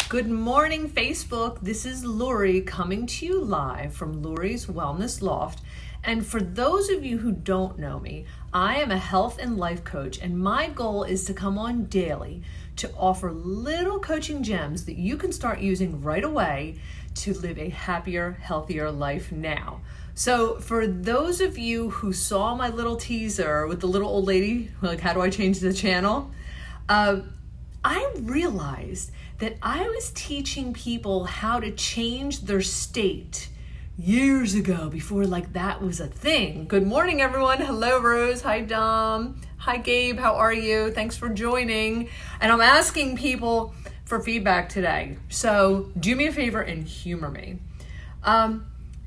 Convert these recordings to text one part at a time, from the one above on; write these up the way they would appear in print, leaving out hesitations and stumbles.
Good morning, Facebook. This is Lori coming to you live from Lori's Wellness Loft. And for those of you who don't know me, I am a health and life coach, and my goal is to come on daily to offer little coaching gems that you can start using right away to live a happier, healthier life now. So for those of you who saw my little teaser with the little old lady, like, how do I change the channel? I realized that I was teaching people how to change their state years ago, before that was a thing. Good morning, everyone. Hello, Rose. Hi, Dom. Hi, Gabe. How are you? Thanks for joining. And I'm asking people for feedback today. So do me a favor and humor me.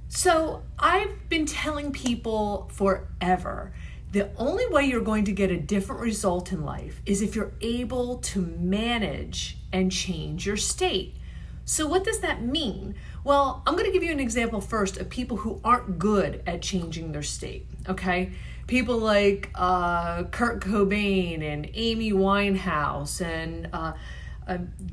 So I've been telling people forever, the only way you're going to get a different result in life is if you're able to manage and change your state. So what does that mean? Well, I'm going to give you an example first of people who aren't good at changing their state, okay? People like Kurt Cobain and Amy Winehouse and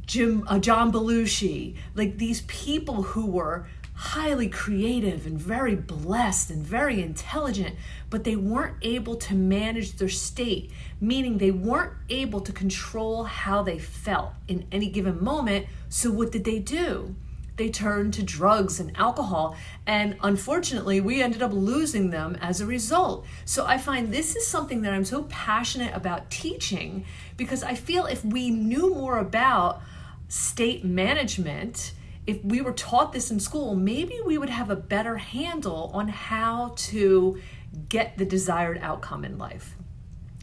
John Belushi, like these people who were highly creative and very blessed and very intelligent, but they weren't able to manage their state, meaning they weren't able to control how they felt in any given moment. So what did they do? They turned to drugs and alcohol, and unfortunately, we ended up losing them as a result. So I find this is something that I'm so passionate about teaching, because I feel if we knew more about state management, if we were taught this in school, maybe we would have a better handle on how to get the desired outcome in life.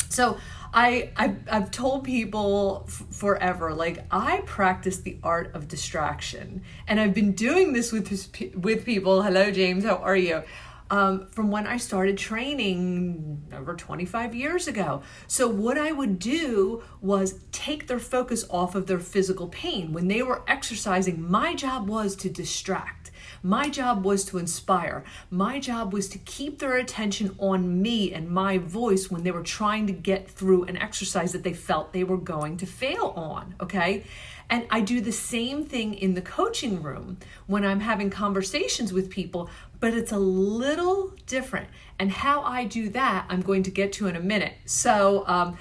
So I've told people forever, I practice the art of distraction, and I've been doing this with people. Hello, James, how are you? From when I started training over 25 years ago. So what I would do was take their focus off of their physical pain. When they were exercising, my job was to distract. My job was to inspire. My job was to keep their attention on me and my voice when they were trying to get through an exercise that they felt they were going to fail on, okay? And I do the same thing in the coaching room when I'm having conversations with people, but it's a little different. And how I do that, I'm going to get to in a minute. So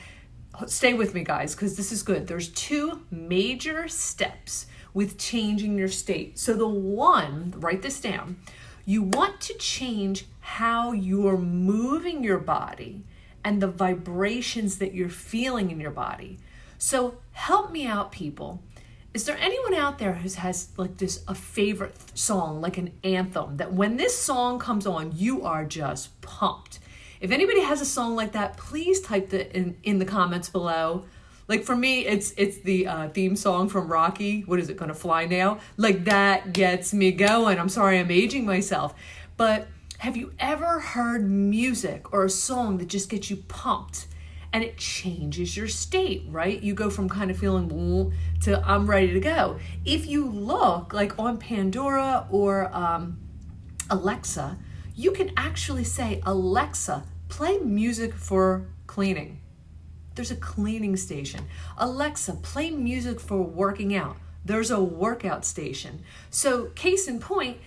stay with me, guys, because this is good. There's two major steps with changing your state. So the one, write this down, you want to change how you're moving your body and the vibrations that you're feeling in your body. So help me out, people. Is there anyone out there who has a favorite song, like an anthem, that when this song comes on, you are just pumped? If anybody has a song like that, please type that in the comments below. Like for me, it's the theme song from Rocky. What is it, Gonna Fly Now? That gets me going. I'm sorry, I'm aging myself. But have you ever heard music or a song that just gets you pumped? And it changes your state, right? You go from kind of feeling to I'm ready to go. If you look on Pandora or Alexa, you can actually say, Alexa, play music for cleaning. There's a cleaning station. Alexa, play music for working out. There's a workout station. So case in point,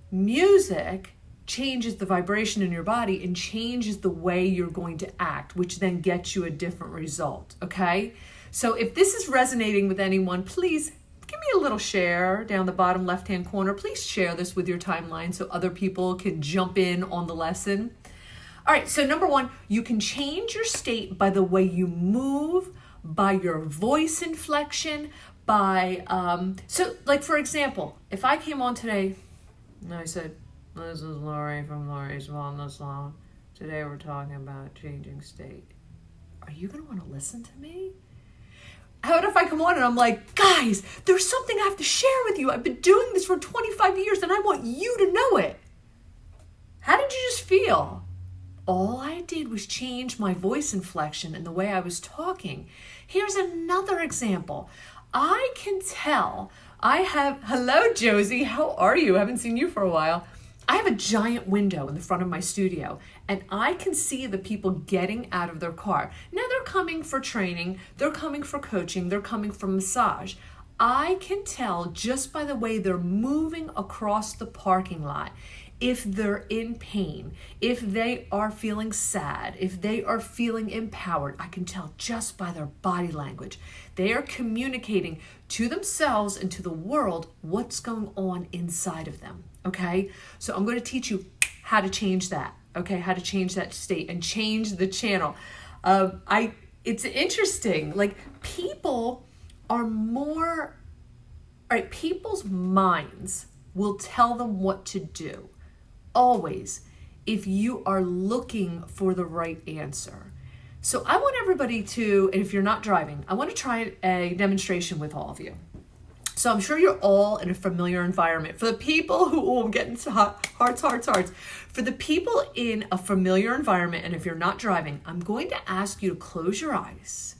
music changes the vibration in your body and changes the way you're going to act, which then gets you a different result, okay? So if this is resonating with anyone, please give me a little share down the bottom left-hand corner. Please share this with your timeline so other people can jump in on the lesson. All right, so number one, you can change your state by the way you move, by your voice inflection, by, for example, if I came on today and I said, this is Lori from Lori's Wellness Loft. Today we're talking about changing state. Are you going to want to listen to me? How about if I come on and I'm like, guys, there's something I have to share with you. I've been doing this for 25 years and I want you to know it. How did you just feel? All I did was change my voice inflection and the way I was talking. Here's another example. I can tell hello, Josie, how are you? I haven't seen you for a while. I have a giant window in the front of my studio, and I can see the people getting out of their car. Now they're coming for training, they're coming for coaching, they're coming for massage. I can tell just by the way they're moving across the parking lot if they're in pain, if they are feeling sad, if they are feeling empowered. I can tell just by their body language. They are communicating to themselves and to the world what's going on inside of them, okay? So I'm going to teach you how to change that, okay? How to change that state and change the channel. It's interesting, like people are more, all right, people's minds will tell them what to do. Always, if you are looking for the right answer. So I want everybody to, and if you're not driving, I want to try a demonstration with all of you. So I'm sure you're all in a familiar environment. For the people who, I'm getting hearts. For the people in a familiar environment, and if you're not driving, I'm going to ask you to close your eyes.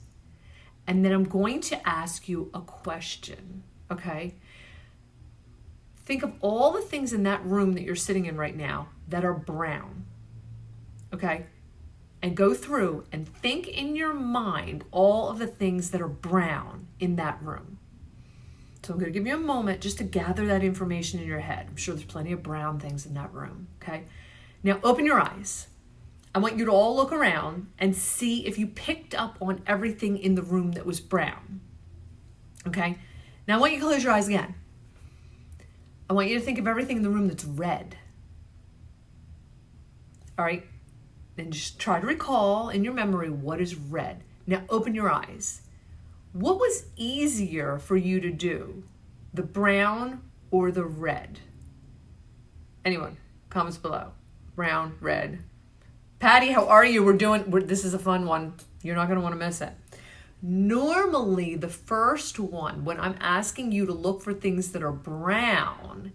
And then I'm going to ask you a question, okay? Think of all the things in that room that you're sitting in right now that are brown, okay? And go through and think in your mind all of the things that are brown in that room. So I'm going to give you a moment just to gather that information in your head. I'm sure there's plenty of brown things in that room, okay? Now open your eyes. I want you to all look around and see if you picked up on everything in the room that was brown, okay? Now I want you to close your eyes again. I want you to think of everything in the room that's red. All right? Then just try to recall in your memory what is red. Now open your eyes. What was easier for you to do? The brown or the red? Anyone? Comments below. Brown, red. Patty, how are you? This is a fun one. You're not going to want to miss it. Normally, the first one, when I'm asking you to look for things that are brown,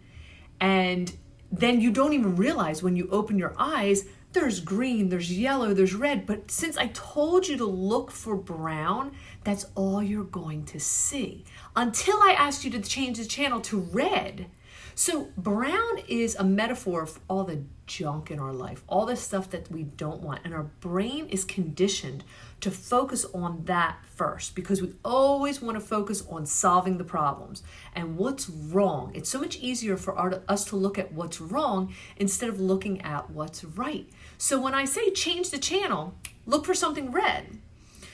and then you don't even realize when you open your eyes, there's green, there's yellow, there's red. But since I told you to look for brown, that's all you're going to see until I asked you to change the channel to red. So brown is a metaphor for all the junk in our life, all the stuff that we don't want. And our brain is conditioned to focus on that first because we always want to focus on solving the problems and what's wrong. It's so much easier for us to look at what's wrong instead of looking at what's right. So when I say change the channel, look for something red.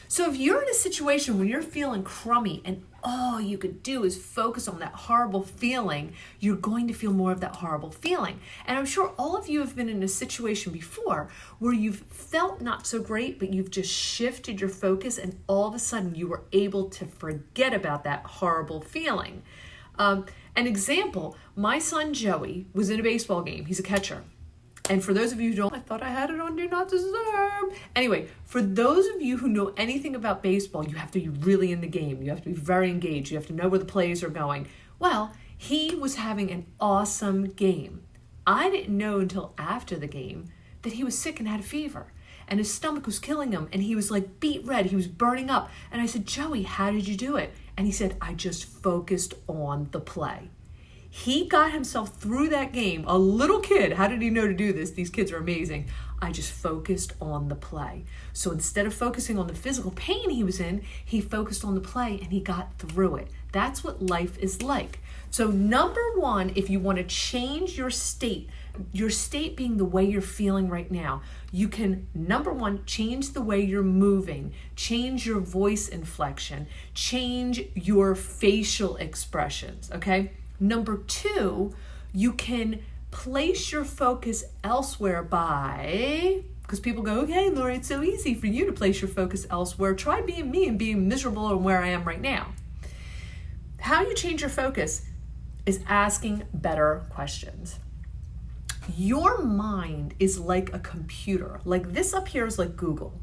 So if you're in a situation where you're feeling crummy and all you could do is focus on that horrible feeling, you're going to feel more of that horrible feeling. And I'm sure all of you have been in a situation before where you've felt not so great, but you've just shifted your focus and all of a sudden you were able to forget about that horrible feeling. An example, my son Joey was in a baseball game. He's a catcher. And for those of you who don't, I thought I had it on Do Not Disturb. Anyway, for those of you who know anything about baseball, you have to be really in the game. You have to be very engaged. You have to know where the plays are going. Well, he was having an awesome game. I didn't know until after the game that he was sick and had a fever. And his stomach was killing him. And he was like beet red. He was burning up. And I said, Joey, how did you do it? And he said, I just focused on the play. He got himself through that game. A little kid, how did he know to do this? These kids are amazing. I just focused on the play. So instead of focusing on the physical pain he was in, he focused on the play and he got through it. That's what life is like. So number one, if you want to change your state being the way you're feeling right now, you can, number one, change the way you're moving, change your voice inflection, change your facial expressions, okay? Number two, you can place your focus elsewhere because people go, okay, Lori, it's so easy for you to place your focus elsewhere. Try being me and being miserable in where I am right now. How you change your focus is asking better questions. Your mind is like a computer. Like this up here is like Google.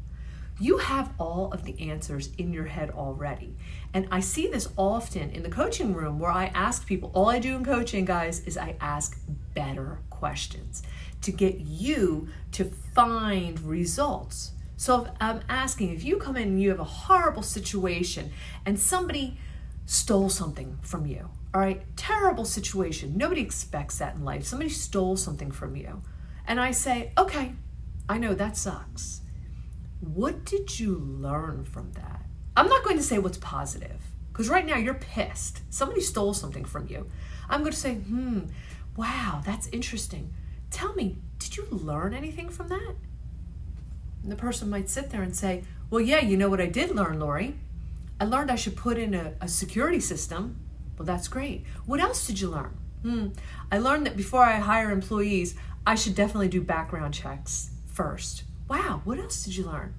You have all of the answers in your head already. And I see this often in the coaching room where I ask people, all I do in coaching, guys, is I ask better questions to get you to find results. So if I'm asking, if you come in and you have a horrible situation and somebody stole something from you, all right, terrible situation. Nobody expects that in life. Somebody stole something from you. And I say, okay, I know that sucks. What did you learn from that? I'm not going to say what's positive. Because right now you're pissed. Somebody stole something from you. I'm going to say, wow, that's interesting. Tell me, did you learn anything from that? And the person might sit there and say, well, yeah, you know what I did learn, Lori? I learned I should put in a security system. Well, that's great. What else did you learn? I learned that before I hire employees, I should definitely do background checks first. Wow, what else did you learn?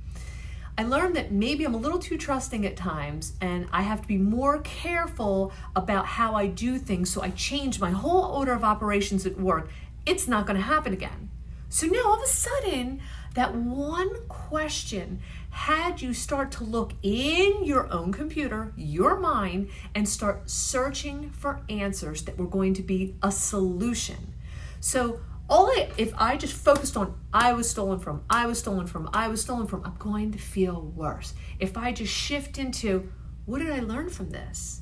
I learned that maybe I'm a little too trusting at times and I have to be more careful about how I do things, so I changed my whole order of operations at work. It's not going to happen again. So now all of a sudden, that one question had you start to look in your own computer, your mind, and start searching for answers that were going to be a solution. So if I just focused on I was stolen from, I'm going to feel worse. If I just shift into what did I learn from this?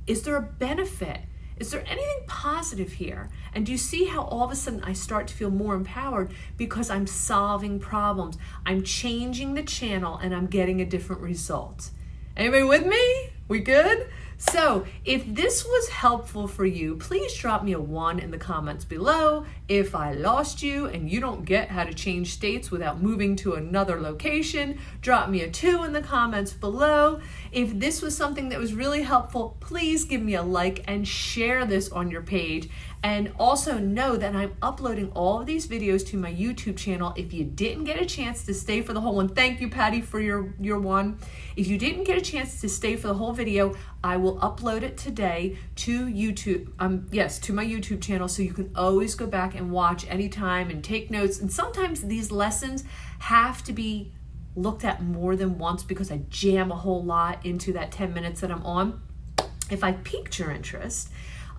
Is there a benefit? Is there anything positive here? And do you see how all of a sudden I start to feel more empowered because I'm solving problems? I'm changing the channel and I'm getting a different result. Anybody with me? We good? So if this was helpful for you, please drop me a 1 in the comments below. If I lost you and you don't get how to change states without moving to another location, drop me a 2 in the comments below. If this was something that was really helpful, please give me a like and share this on your page. And also know that I'm uploading all of these videos to my YouTube channel. If you didn't get a chance to stay for the whole one, thank you, Patty, for your 1. If you didn't get a chance to stay for the whole video, I will upload it today to YouTube, to my YouTube channel, so you can always go back and watch anytime and take notes. And sometimes these lessons have to be looked at more than once because I jam a whole lot into that 10 minutes that I'm on. If I piqued your interest,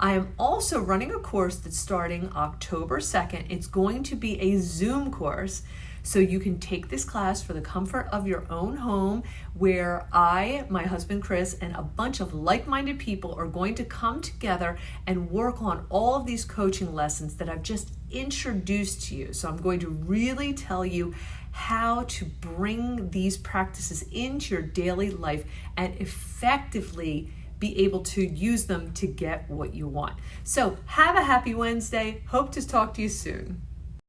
I am also running a course that's starting October 2nd. It's going to be a Zoom course, so you can take this class for the comfort of your own home, where I, my husband Chris, and a bunch of like-minded people are going to come together and work on all of these coaching lessons that I've just introduced to you. So I'm going to really tell you how to bring these practices into your daily life and effectively be able to use them to get what you want. So have a happy Wednesday. Hope to talk to you soon.